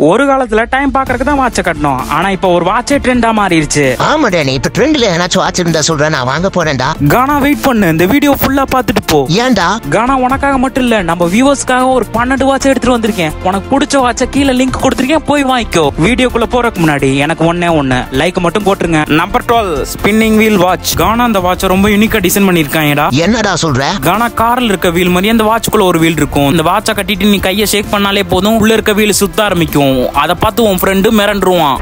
ஒரு காலத்துல டைம் பாக்குறதுக்கு தான் வாட்ச கட்டணும். ஆனா இப்ப ஒரு வாட்சே ட்ரெண்டா மாறிடுச்சு. ஆமா டேனி, இப்ப ட்ரெண்ட்ல ஏதாச்சும் வாட்ச் இருந்தா சொல்றேன், நான் வாங்க போறேன்டா. கானா வெயிட் பண்ணு, இந்த வீடியோ ஃபுல்லா பாத்துட்டு போ. ஏன்டா? கானா உனக்காக மட்டும் இல்ல, நம்ம வியூவர்ஸ்க்காக ஒரு 12 வாட்ச் எடுத்துட்டு வந்திருக்கேன். உனக்கு பிடிச்ச வாட்ச கீழே லிங்க் கொடுத்துருக்கேன், போய் வாங்கிக்கோ. வீடியோக்குள்ள போறதுக்கு முன்னாடி எனக்கு ஒண்ணு லைக் மட்டும் போட்டுருங்க. Number 12 spinning wheel watch. கானா அந்த வாட்ச ரொம்ப யூனிக்கா டிசைன் பண்ணிருக்காங்கடா. என்னடா சொல்ற? கானா கார்ல இருக்க வீல் மாதிரி அந்த வாட்சுக்குள்ள ஒரு வீல் இருக்கும். இந்த வாட்ச கட்டிட்டு நீ கையை ஷேக் பண்ணாலே போதும், உள்ள இருக்க வீல் சுத்த ஆரம்பிக்கும். அதை பார்த்து உன் ஃப்ரெண்டு மிரண்டுருவான்.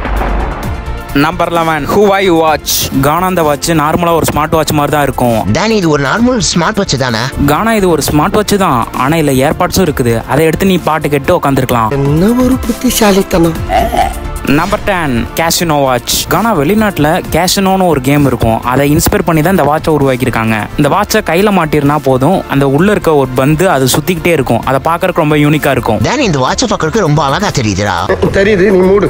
Number 11 Huawei watch. கானா அந்த வாட்ச் நார்மலா ஒரு ஸ்மார்ட் வாட்ச் மாதிரி தான் இருக்கும். டேனி, இது ஒரு நார்மல் ஸ்மார்ட் வாட்ச் தானே? கானா இது ஒரு ஸ்மார்ட் வாட்ச் தான், ஆனா இல்ல ஏர்பாட்ஸும் இருக்குது. அதை எடுத்து நீ பாட்டு கேட்டு உட்காந்துருக்கலாம். என்ன ஒரு புத்திசாலித்தனம். Number 10 casino watch. கானா வெளிநாட்டுல கேசினோன்னு ஒரு கேம் இருக்கும். அதை இன்ஸ்பயர் பண்ணி தான் இந்த வாட்சை உருவாக்கியிருக்காங்க. இந்த வாட்சை கையில மாட்டிருந்தா போதும், அந்த உள்ள இருக்க ஒரு பந்து அது சுத்திக்கிட்டே இருக்கும். அதை பாக்குறதுக்கு ரொம்ப யூனிக்கா இருக்கும். டேனி, இந்த வாட்சை பார்க்கறதுக்கு ரொம்ப அழகா தெரியுதுடா. தெரியுது, நீ மூடு.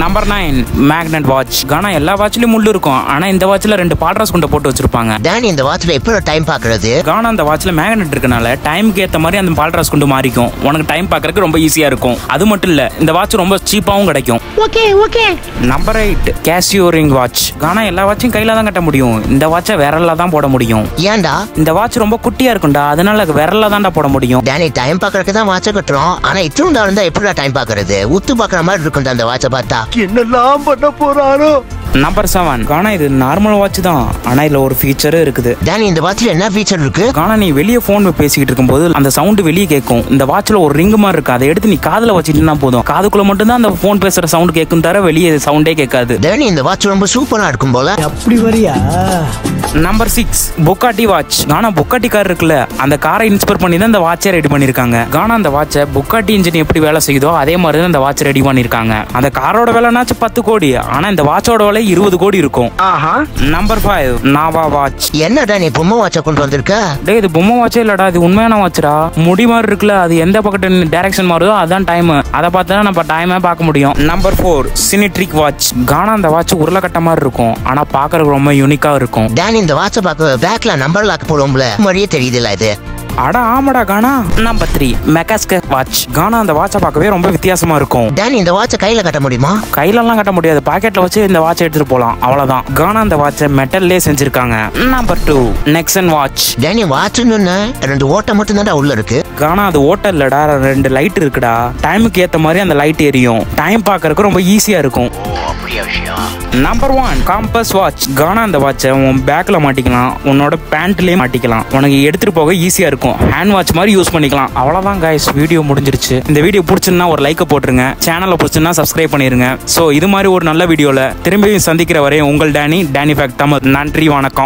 Number 9 magnet watch. கானா எல்லா வாட்ச்லயும் முள்ளு இருக்கும், ஆனா இந்த வாட்ச்ல 2 பாட்ராஸ் குண்டை போட்டு வச்சிருப்பாங்க. டேனி, இந்த வாட்ச்ல எப்போ டைம் பாக்குறது? கானா அந்த வாட்ச்ல மேக்னெட் இருக்கனால டைமுக்கு ஏத்த மாதிரி அந்த பால்ட்ராஸ் குண்டு மாறிக்கும். உனக்கு டைம் பாக்குறதுக்கு ரொம்ப ஈஸியா இருக்கும். அது மட்டும் இல்ல, இந்த வாட்ச் ரொம்ப சீப்பாவும் கிடைக்கும். Number 8 Casio ring watch. கானா எல்லா வாட்சும் கையில தான் கட்ட முடியும், இந்த வாட்சை விரல்ல தான் போட முடியும். ஏன்டா? இந்த வாட்ச் ரொம்ப குட்டியா இருக்கும்டா, அதனால விரல்ல தான்டா போட முடியும். டேனி, டைம் பாக்குறதுக்கு தான் வாட்சை கட்டுறோம், ஆனா இத்தனை இருந்தா எப்படிடா டைம் பாக்குறது? உத்து பாக்குற மாதிரி இருக்கும் அந்த வாட்சை பார்த்தா. என்னெல்லாம் பண்ண போறாரோ. நம்பர் 7 கானா இது நார்மல் வாட்ச் தான், ஆனா இதுல ஒரு ஃபீச்சர் இருக்குது. டேனி, இந்த வாட்ச்ல என்ன ஃபீச்சர் இருக்கு? கானா நீ வெளியே போன் பேசிக்கிட்டு இருக்கும்போது அந்த சவுண்ட் வெளியே கேட்கும். இந்த வாட்ச்ல ஒரு ரிங் மாதிரி இருக்கு, அதை எடுத்து நீ காதுல வச்சுட்டுனா போதும், காதுக்குள்ள மட்டும் தான் அந்த போன் பேசுற சவுண்ட் கேட்கும், தவிர வெளியே சவுண்டே கேட்காது. டேனி, இந்த வாட்ச் ரொம்ப சூப்பரா இருக்கும் போல. அப்படி வரியா? Number 6 Bugatti watch. கானா புக்காட்டி கார் இருக்குல்ல, அந்த காரை இன்ஸ்பயர் பண்ணி தான் இந்த வாட்சை ரெடி பண்ணிருக்காங்க. கானா அந்த வாட்சை புக்காட்டி இன்ஜின் எப்படி வேலை செய்யுதோ அதே மாதிரி தான் இந்த வாட்ச் ரெடி பண்ணிருக்காங்க. அந்த காரோட விலைனாச்சும் 10 கோடி, ஆனா இந்த வாட்சோட விலை 20 கோடி இருக்கும். நம்பர் 5 நாவா வாட்ச். என்னடா நீ பொம்மை வாட்சை கொண்டு வந்திருக்க? டேய், இது பொம்மை வாட்சே இல்லடா, இது உண்மையான வாட்சடா. முடி மாதிரி இருக்குல்ல, அது எந்த பக்கத்து டைரக்ஷன் மாறுதோ அதான் டைம். அதை பார்த்தா நம்ம டைமே பார்க்க முடியும். Number 4 சினிட்ரிக் watch. கானா அந்த வாட்ச் உருளைக்கட்ட மாதிரி இருக்கும், ஆனா பாக்குறதுக்கு ரொம்ப யூனிக்கா இருக்கும். டேனி, இந்த வாட்சை பார்க்க பேக்ல நம்பர் லாக் போடுவோம்ல, மாதிரியே தெரியுதுல இது. அட ஆமாடா கானா. Number 3 மெக்காஸ்கர் watch. கானா அந்த வாட்சை பார்க்கவே ரொம்ப வித்தியாசமா இருக்கும். டேனி, இந்த வாட்சை கையில கட்ட முடியுமா? கையில எல்லாம் கட்ட முடியாது, பாக்கெட்ல வச்சு இந்த வாட்சை எடுத்துட்டு போலாம், அவ்வளவுதான். கானா அந்த வாட்சை மெட்டல்லே செஞ்சிருக்காங்க. Number 2 Nexon watch. டேனி, வாட்ச்னு 2 ஓட்டை மட்டும் தான்டா உள்ள இருக்கு. கானா அது ஓட்ட இல்லடா, 2 லைட் இருக்குடா. டைமுக்கு ஏத்த மாதிரி அந்த லைட் எரியும், டைம் பார்க்கறதுக்கு ரொம்ப ஈஸியா இருக்கும். Number 1 compass watch. கானா அந்த வாட்சை உன் பேக்ல மாட்டிக்கலாம், உன்னோட பேண்ட்லயே மாட்டிக்கலாம், உனக்கு எடுத்துட்டு போக ஈஸியா இருக்கும். ஹேண்ட் வாட்ச் மாதிரி யூஸ் பண்ணிக்கலாம். அவ்வளவுதான் கைஸ், வீடியோ முடிஞ்சிருச்சு. இந்த வீடியோ பிடிச்சிருந்தா ஒரு லைக் போட்டுருங்க, சேனலை பிடிச்சிருந்தா சப்ஸ்கிரைப் பண்ணிருங்க. சோ இது மாதிரி ஒரு நல்ல வீடியோல திரும்பியும் சந்திக்கிற வரை உங்கள் டேனி ஃபேக்ட் தமிழ். நன்றி, வணக்கம்.